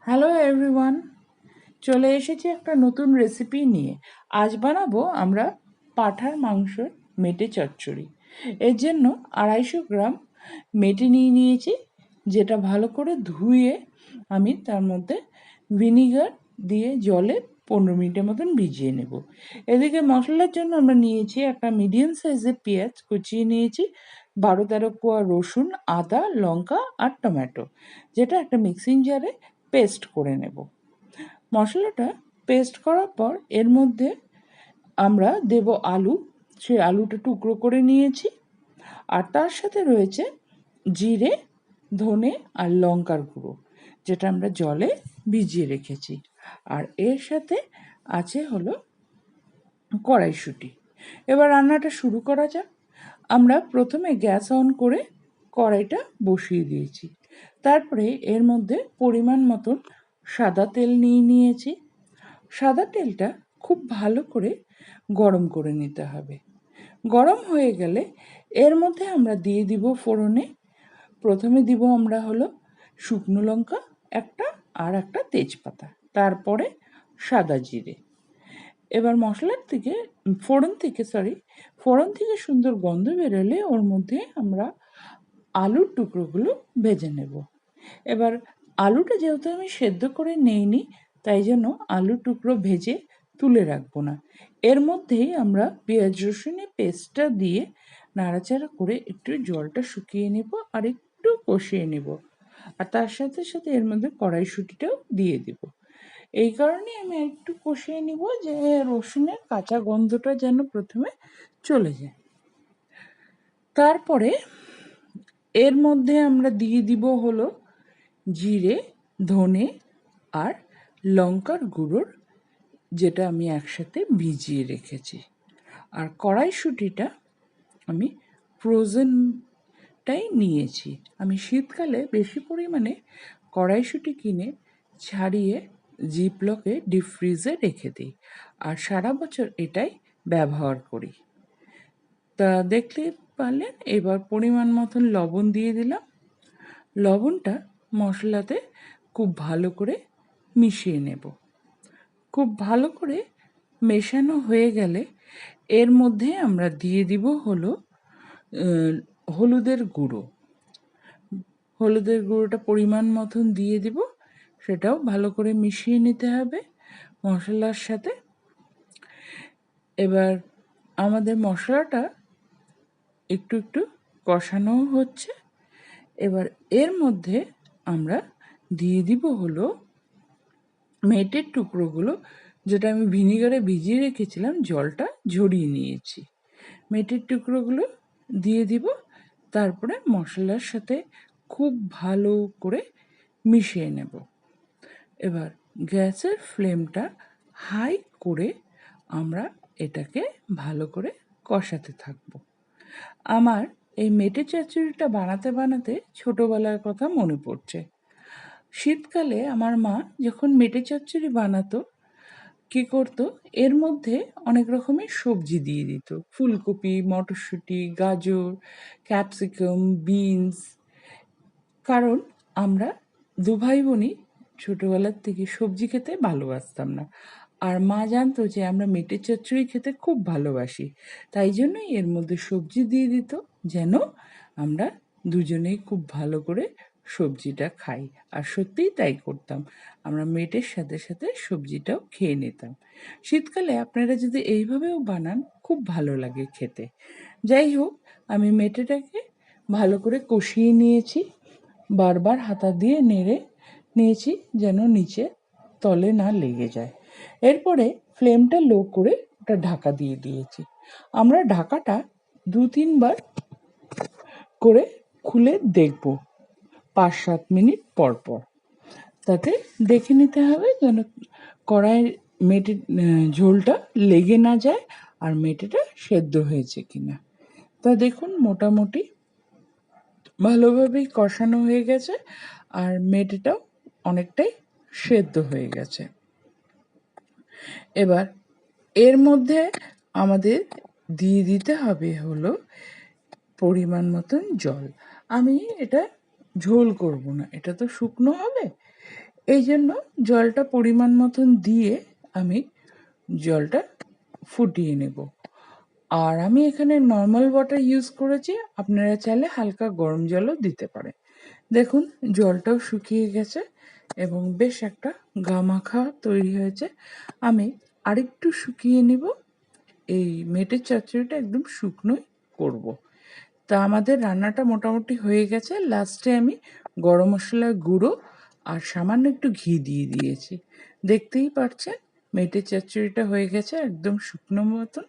Hello everyone, চলে এসেছি একটা নতুন রেসিপি নিয়ে। আজ বানাবো আমরা পাঁঠার মাংসের মেটে চচ্চড়ি। এর জন্য 250 গ্রাম মেটে নিয়ে নিয়েছি, যেটা ভালো করে ধুয়ে আমি তার মধ্যে ভিনিগার দিয়ে জলে 15 মিনিটের মতন ভিজিয়ে নেব। এদিকে মশলার জন্য আমরা নিয়েছি একটা মিডিয়াম সাইজের পেঁয়াজ কুচিয়ে নিয়েছি, 12-13 কোয়া রসুন, আদা, লঙ্কা আর টমেটো, যেটা একটা মিক্সিং জারে পেস্ট করে নেব। মশলাটা পেস্ট করার পর এর মধ্যে আমরা দেব আলু। সেই আলুটা টুকরো করে নিয়েছি, আর তার সাথে রয়েছে জিরে, ধনে আর লঙ্কার গুঁড়ো, যেটা আমরা জলে ভিজিয়ে রেখেছি। আর এর সাথে আছে হলো কড়াইশুঁটি। এবার রান্নাটা শুরু করা যাক। আমরা প্রথমে গ্যাস অন করে কড়াইটা বসিয়ে দিয়েছি। তারপরে এর মধ্যে পরিমাণ মতন সাদা তেল নিয়ে নিয়েছি। সাদা তেলটা খুব ভালো করে গরম করে নিতে হবে। গরম হয়ে গেলে এর মধ্যে আমরা দিয়ে দিব ফোড়নে, প্রথমে দিব আমরা হলো শুকনো লঙ্কা একটা আর একটা তেজপাতা, তারপরে সাদা জিরে। এবার মশলার থেকে ফোড়ন থেকে সুন্দর গন্ধ বেরোলে ওর মধ্যে আমরা আলুর টুকরোগুলো ভেজে নেব। এবার আলুটা যেহেতু আমি সেদ্ধ করে নেইনি, তাই জন্য আলুর টুকরো ভেজে তুলে রাখবো না। এর মধ্যেই আমরা পেঁয়াজ রসুনের পেস্টটা দিয়ে নাড়াচাড়া করে একটু জলটা শুকিয়ে নেব আর একটু কষিয়ে নেব। আর তার সাথে সাথে এর মধ্যে কড়াইশুঁটিটাও দিয়ে দেব। এই কারণে আমি একটু কষিয়ে নিব যে রসুনের কাঁচা গন্ধটা যেন প্রথমে চলে যায়। তারপরে এর মধ্যে আমরা দিয়ে দিব হলো জিরে, ধনে আর লঙ্কার গুঁড়োর, যেটা আমি একসাথে ভিজিয়ে রেখেছি। আর কড়াইশুঁটিটা আমি ফ্রোজেনটাই নিয়েছি। আমি শীতকালে বেশি পরিমাণে কড়াইশুঁটি কিনে ছাড়িয়ে জিপলকে ডিপ ফ্রিজে রেখে দিই, আর সারা বছর এটাই ব্যবহার করি। তা দেখলে পারলেন। এবার পরিমাণ মতন লবণ দিয়ে দিলাম। লবণটা মশলাতে খুব ভালো করে মিশিয়ে নেব। খুব ভালো করে মেশানো হয়ে গেলে এর মধ্যে আমরা দিয়ে দিব হলো হলুদের গুঁড়ো। হলুদের গুঁড়োটা পরিমাণ মতন দিয়ে দিব, সেটাও ভালো করে মিশিয়ে নিতে হবে মশলার সাথে। এবার আমাদের মশলাটা একটু একটু কষানো হচ্ছে। এবার এর মধ্যে আমরা দিয়ে দিব হলো মেটের টুকরোগুলো, যেটা আমি ভিনিগারে ভিজিয়ে রেখেছিলাম, জলটা ঝরিয়ে নিয়েছি। মেটের টুকরোগুলো দিয়ে দিব, তারপরে মশলার সাথে খুব ভালো করে মিশিয়ে নেব। এবার গ্যাসের ফ্লেমটা হাই করে আমরা এটাকে ভালো করে কষাতে থাকবো। আমার এই মেটে চচ্চড়িটা বানাতে বানাতে ছোটোবেলার কথা মনে পড়ছে। শীতকালে আমার মা যখন মেটে চচ্চড়ি বানাতো, কী করতো, এর মধ্যে অনেক রকমের সবজি দিয়ে দিত। ফুলকপি, মটরশুঁটি, গাজর, ক্যাপসিকাম, বিনস। কারণ আমরা দু ভাই বোনই ছোটোবেলার থেকে সবজি খেতে ভালোবাসতাম না, আর মা জানতো যে আমরা মেটে চচ্চড়ি খেতে খুব ভালোবাসি, তাই জন্যই এর মধ্যে সবজি দিয়ে দিত, যেন আমরা দুজনেই খুব ভালো করে সবজিটা খাই। আর সত্যিই তাই করতাম, আমরা মেটের সাথে সাথে সবজিটাও খেয়ে নিতাম। শীতকালে আপনারা যদি এইভাবেও বানান, খুব ভালো লাগে খেতে। যাই হোক, আমি মেটেটাকে ভালো করে কষিয়ে নিয়েছি, বারবার হাতা দিয়ে নেড়ে নিয়েছি যেন নিচে তলে না লেগে যায়। এরপরে ফ্লেমটা লো করে ওটা ঢাকা দিয়ে দিয়েছি। আমরা ঢাকাটা 2-3 বার করে খুলে দেখব 5-7 মিনিট পর পর। তাতে দেখে নিতে হবে যেন কড়াইয়ের মেটে ঝোলটা লেগে না যায় আর মেটেটা সেদ্ধ হয়েছে কিনা। তা দেখুন মোটামুটি ভালোভাবেই কষানো হয়ে গেছে, আর মেটেটাও অনেকটাই সেদ্ধ হয়ে গেছে। এবার এর মধ্যে আমাদের দিয়ে দিতে হবে হলো পরিমাণ মতন জল। আমি এটা ঝোল করব না, এটা তো শুকনো হবে। এই জন্য জলটা পরিমাণ মতন দিয়ে আমি জলটা ফুটিয়ে নেব। আর আমি এখানে নর্মাল ওয়াটার ইউজ করেছি, আপনারা চাইলে হালকা গরম জলও দিতে পারেন। দেখুন জলটাও শুকিয়ে গেছে এবং বেশ একটা গামাখা তৈরি হয়েছে। আমি আরেকটু শুকিয়ে নিব, এই মেটের চচ্চড়িটা একদম শুকনোই করব। তা আমাদের রান্নাটা মোটামুটি হয়ে গেছে। লাস্টে আমি গরম মশলার গুঁড়ো আর সামান্য একটু ঘি দিয়ে দিয়েছি। দেখতেই পাচ্ছেন মেটে চচ্চড়িটা হয়ে গেছে একদম শুকনো মতন।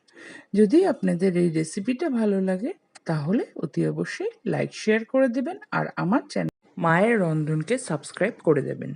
যদি আপনাদের এই রেসিপিটা ভালো লাগে তাহলে অতি অবশ্যই লাইক শেয়ার করে দেবেন আর আমার চ্যানেল মায়ের রন্ধনকে সাবস্ক্রাইব করে দেবেন।